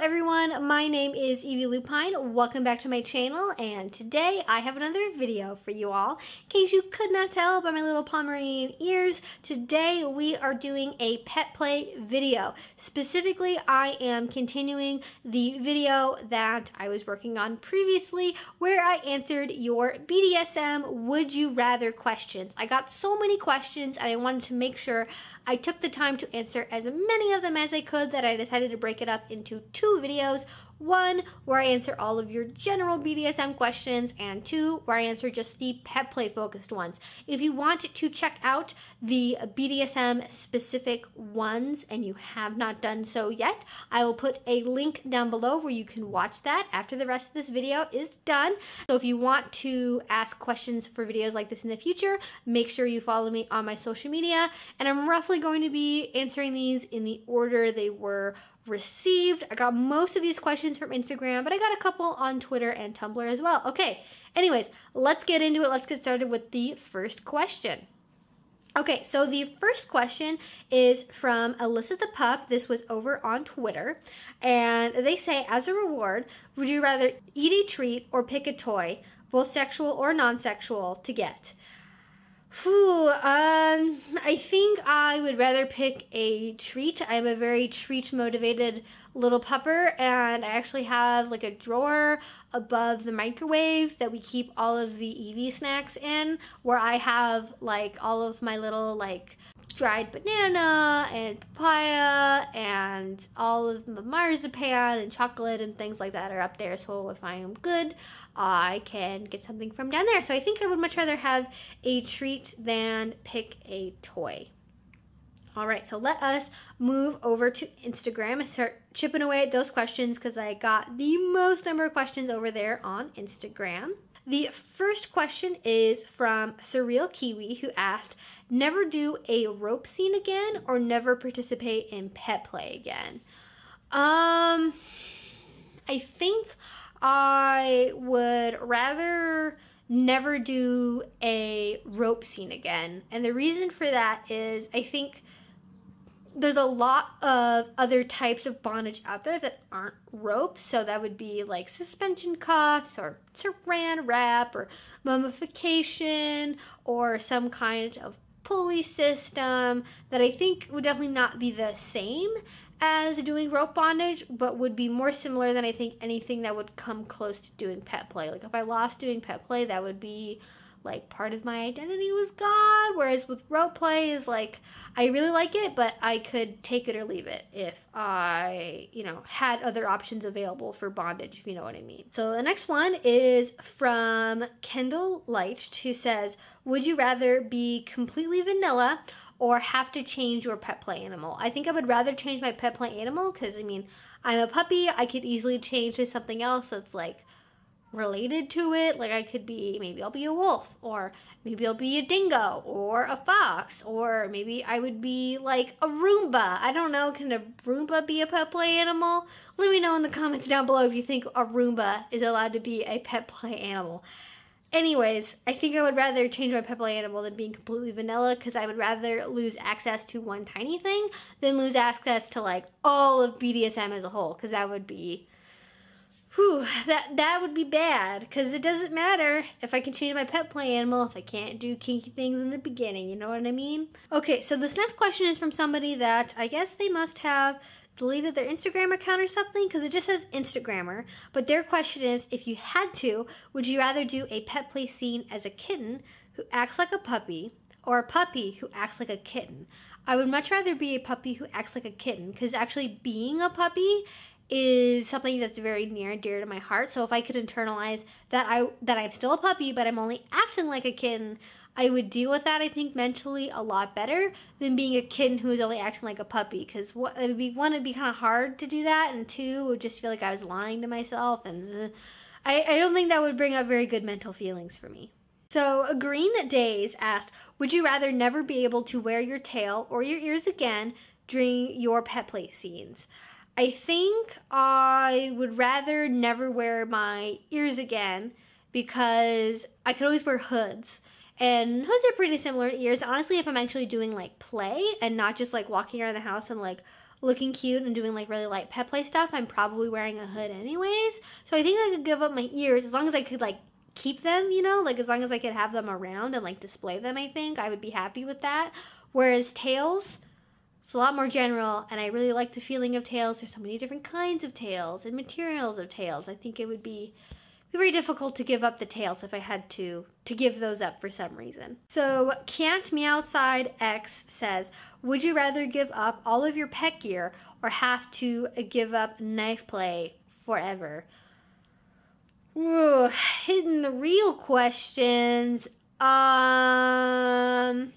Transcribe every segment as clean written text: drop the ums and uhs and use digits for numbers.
everyone, my name is Evie Lupine. Welcome back to my channel, and today I have another video for you all. In case you could not tell by my little Pomeranian ears, today we are doing a pet play video. Specifically, I am continuing the video that I was working on previously where I answered your BDSM would you rather questions. I got so many questions and I wanted to make sure I took the time to answer as many of them as I could that I decided to break it up into two videos. One, where I answer all of your general BDSM questions, and two, where I answer just the pet play focused ones. If you want to check out the BDSM specific ones and you have not done so yet, I will put a link down below where you can watch that after the rest of this video is done. So if you want to ask questions for videos like this in the future, make sure you follow me on my social media, and I'm roughly going to be answering these in the order they were received. I got most of these questions from Instagram, but I got a couple on Twitter and Tumblr as well. Okay, anyways, let's get into it. Let's get started with the first question. Okay, so the first question is from Alyssa the Pup. This was over on Twitter, and they say, as a reward, would you rather eat a treat or pick a toy, both sexual or non-sexual, to get? I think I would rather pick a treat. I'm a very treat motivated little pupper, and I actually have like a drawer above the microwave that we keep all of the Evie snacks in, where I have like all of my little like dried banana and papaya and all of the marzipan and chocolate and things like that are up there. So if I am good, I can get something from down there. So I think I would much rather have a treat than pick a toy. All right, so let us move over to Instagram and start chipping away at those questions because I got the most number of questions over there on Instagram. The first question is from Surreal Kiwi, who asked, never do a rope scene again or never participate in pet play again? I think I would rather never do a rope scene again. And the reason for that is I think there's a lot of other types of bondage out there that aren't ropes. So that would be like suspension cuffs or saran wrap or mummification or some kind of pulley system that I think would definitely not be the same as doing rope bondage, but would be more similar than I think anything that would come close to doing pet play. Like if I lost doing pet play, that would be like part of my identity was gone, whereas with rope play is like I really like it, but I could take it or leave it if I, had other options available for bondage, if you know what I mean. So the next one is from Kendall Light, who says, would you rather be completely vanilla or have to change your pet play animal? I think I would rather change my pet play animal because, I'm a puppy. I could easily change to something else that's like related to it. Like I could be, maybe I'll be a wolf, or maybe I'll be a dingo or a fox, or maybe I would be like a Roomba. I don't know, can a Roomba be a pet play animal? Let me know in the comments down below if you think a Roomba is allowed to be a pet play animal. Anyways, I think I would rather change my pet play animal than being completely vanilla, because I would rather lose access to one tiny thing than lose access to like all of BDSM as a whole, because that would be that would be bad, because it doesn't matter if I can change my pet play animal if I can't do kinky things in the beginning, you know what I mean? Okay, so this next question is from somebody that I guess they must have deleted their Instagram account or something, because it just says Instagrammer, but their question is, if you had to, would you rather do a pet play scene as a kitten who acts like a puppy or a puppy who acts like a kitten? I would much rather be a puppy who acts like a kitten, because actually being a puppy is something that's very near and dear to my heart. So if I could internalize that I'm still a puppy, but I'm only acting like a kitten, I would deal with that, I think, mentally a lot better than being a kitten who is only acting like a puppy. Because it'd be kind of hard to do that, and two, it would just feel like I was lying to myself, and I don't think that would bring up very good mental feelings for me. So Green Days asked, would you rather never be able to wear your tail or your ears again during your pet play scenes? I think I would rather never wear my ears again, because I could always wear hoods. And hoods are pretty similar to ears. Honestly, if I'm actually doing like play and not just like walking around the house in like looking cute and doing like really light pet play stuff, I'm probably wearing a hood anyways. So I think I could give up my ears as long as I could like keep them, you know, like as long as I could have them around and like display them. I think I would be happy with that. Whereas tails, it's a lot more general, and I really like the feeling of tails. There's so many different kinds of tails and materials of tails. I think it would be very difficult to give up the tails if I had to give those up for some reason. So Can't Meowside X says, would you rather give up all of your pet gear or have to give up knife play forever? Ooh, hitting the real questions. I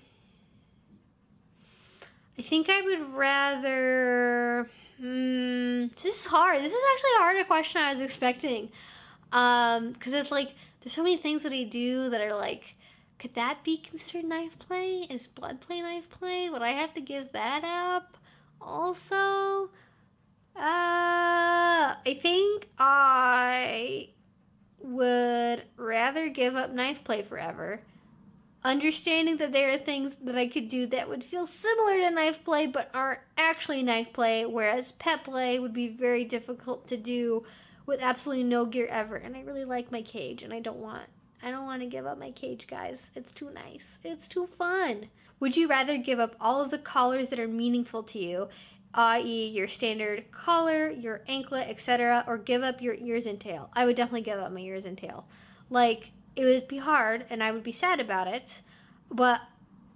think I would rather, this is hard. This is actually a harder question I was expecting. Because it's like, there's so many things that I do that are like, could that be considered knife play? Is blood play knife play? Would I have to give that up also? I think I would rather give up knife play forever. Understanding that there are things that I could do that would feel similar to knife play but aren't actually knife play, whereas pet play would be very difficult to do with absolutely no gear ever. And I really like my cage, and I don't want to give up my cage, guys. It's too nice. It's too fun. Would you rather give up all of the collars that are meaningful to you, i.e. your standard collar, your anklet, etc., or give up your ears and tail? I would definitely give up my ears and tail. Like, it would be hard, and I would be sad about it, but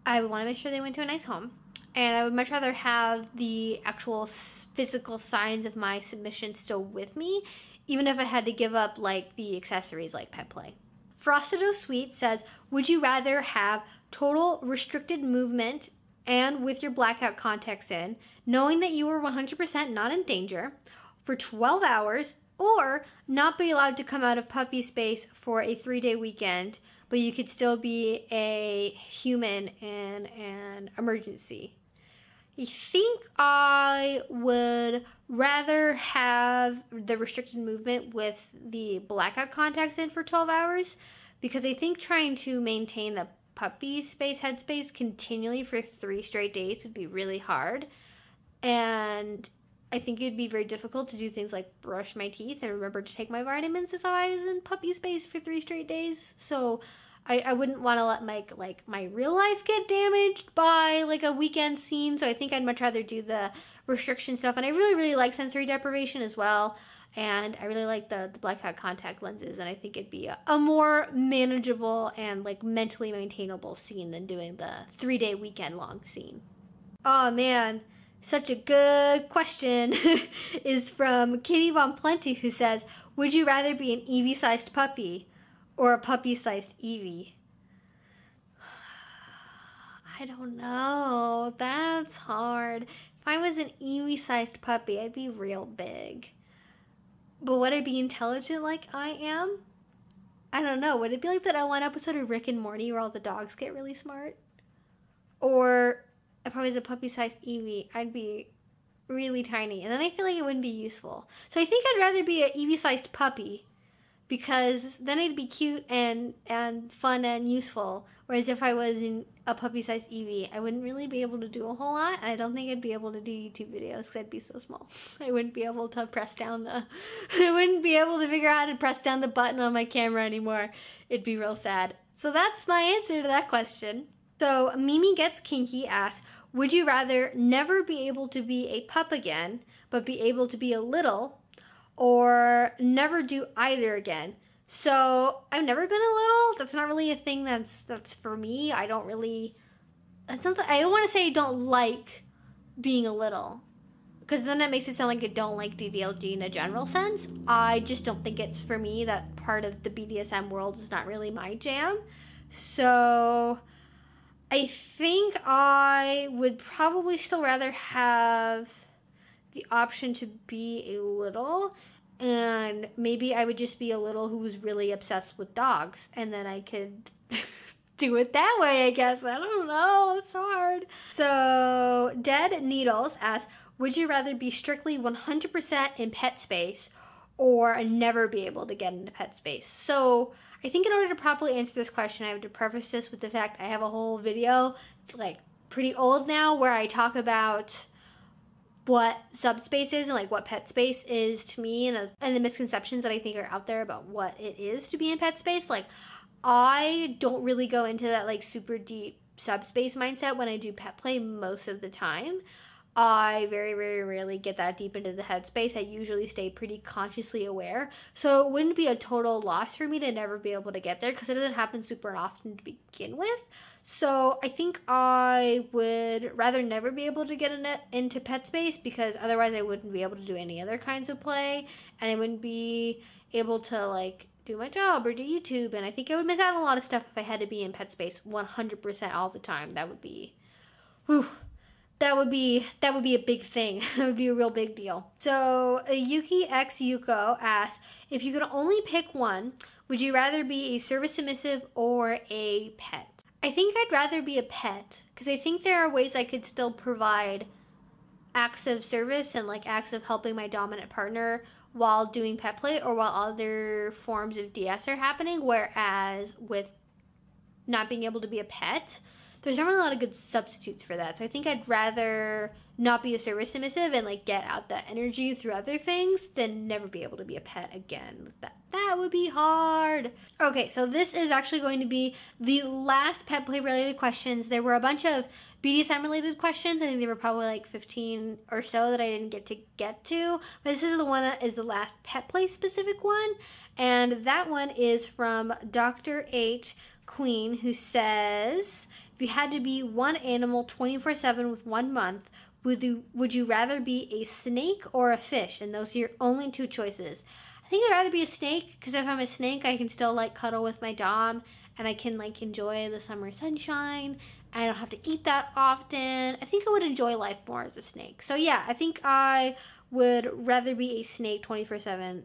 I would want to make sure they went to a nice home. And I would much rather have the actual physical signs of my submission still with me, even if I had to give up like the accessories like pet play. Frosted O Sweet says, would you rather have total restricted movement and with your blackout contacts in, knowing that you are 100% not in danger for 12 hours, or not be allowed to come out of puppy space for a 3-day weekend, but you could still be a human in an emergency? I think I would rather have the restricted movement with the blackout contacts in for 12 hours, because I think trying to maintain the puppy space headspace continually for 3 straight days would be really hard. And I think it'd be very difficult to do things like brush my teeth and remember to take my vitamins as I was in puppy space for 3 straight days. So I wouldn't want to let my real life get damaged by like a weekend scene. So I think I'd much rather do the restriction stuff. And I really, really like sensory deprivation as well. And I really like the blackout contact lenses. And I think it'd be a more manageable and like mentally maintainable scene than doing the 3-day weekend long scene. Oh man, such a good question is from Kitty Von Plenty, who says, would you rather be an Evie-sized puppy or a puppy-sized Evie? I don't know. That's hard. If I was an Evie-sized puppy, I'd be real big. But would I be intelligent like I am? I don't know. Would it be like that one episode of Rick and Morty where all the dogs get really smart? Or if I was a puppy-sized Evie, I'd be really tiny. And then I feel like it wouldn't be useful. So I think I'd rather be an Evie-sized puppy, because then it'd be cute and fun and useful. Whereas if I was in a puppy-sized Evie, I wouldn't really be able to do a whole lot. And I don't think I'd be able to do YouTube videos because I'd be so small. I wouldn't be able to I wouldn't be able to figure out how to press down the button on my camera anymore. It'd be real sad. So that's my answer to that question. So Mimi Gets Kinky asks, would you rather never be able to be a pup again, but be able to be a little, or never do either again? So I've never been a little. That's not really a thing that's for me. I don't really, I don't want to say I don't like being a little, because then that makes it sound like I don't like DDLG in a general sense. I just don't think it's for me. That part of the BDSM world is not really my jam. So I think I would probably still rather have the option to be a little, and maybe I would just be a little who was really obsessed with dogs, and then I could do it that way, I guess. I don't know. It's hard. So Dead Needles asks, would you rather be strictly 100% in pet space or never be able to get into pet space? So I think in order to properly answer this question, I have to preface this with the fact I have a whole video, it's like pretty old now, where I talk about what subspace is and like what pet space is to me, and the misconceptions that I think are out there about what it is to be in pet space. Like, I don't really go into that like super deep subspace mindset when I do pet play most of the time. I very, very rarely get that deep into the headspace. I usually stay pretty consciously aware. So it wouldn't be a total loss for me to never be able to get there because it doesn't happen super often to begin with. So I think I would rather never be able to get into pet space because otherwise I wouldn't be able to do any other kinds of play, and I wouldn't be able to like do my job or do YouTube, and I think I would miss out on a lot of stuff if I had to be in pet space 100% all the time. That would be, whew. That would be a big thing. That would be a real big deal. So Yuki X Yuko asks, if you could only pick one, would you rather be a service submissive or a pet? I think I'd rather be a pet because I think there are ways I could still provide acts of service and like acts of helping my dominant partner while doing pet play or while other forms of DS are happening. Whereas with not being able to be a pet, there's not really a lot of good substitutes for that. So I think I'd rather not be a service submissive and like get out that energy through other things than never be able to be a pet again. That would be hard. Okay, so this is actually going to be the last pet play related questions. There were a bunch of BDSM related questions. I think there were probably like 15 or so that I didn't get to. But this is the one that is the last pet play specific one. And that one is from Dr. 8 Queen, who says, if you had to be one animal 24/7 with 1 month, would you rather be a snake or a fish? And those are your only 2 choices. I think I'd rather be a snake because if I'm a snake, I can still like cuddle with my dom and I can like enjoy the summer sunshine. I don't have to eat that often. I think I would enjoy life more as a snake. So yeah, I think I would rather be a snake 24/7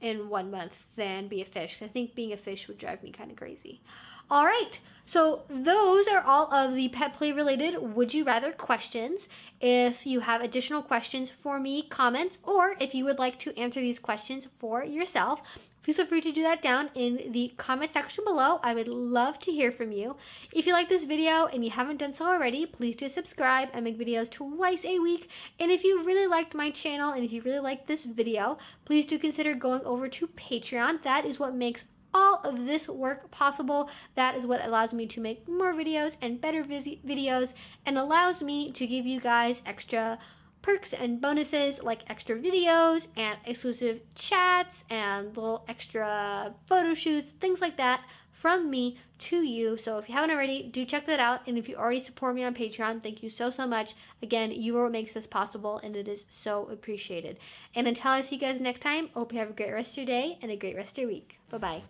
in 1 month than be a fish. I think being a fish would drive me kind of crazy. All right, so those are all of the pet play related would you rather questions. If you have additional questions for me, comments, or if you would like to answer these questions for yourself, please feel free to do that down in the comment section below. I would love to hear from you. If you like this video and you haven't done so already, please do subscribe. I make videos twice a week. And if you really liked my channel and if you really liked this video, please do consider going over to Patreon. That is what makes all of this work possible. That is what allows me to make more videos and better videos and allows me to give you guys extra perks and bonuses like extra videos and exclusive chats and little extra photo shoots, things like that from me to you. So if you haven't already, do check that out. And if you already support me on Patreon, thank you so much. Again, you are what makes this possible and it is so appreciated. And until I see you guys next time, I hope you have a great rest of your day and a great rest of your week. Bye-bye.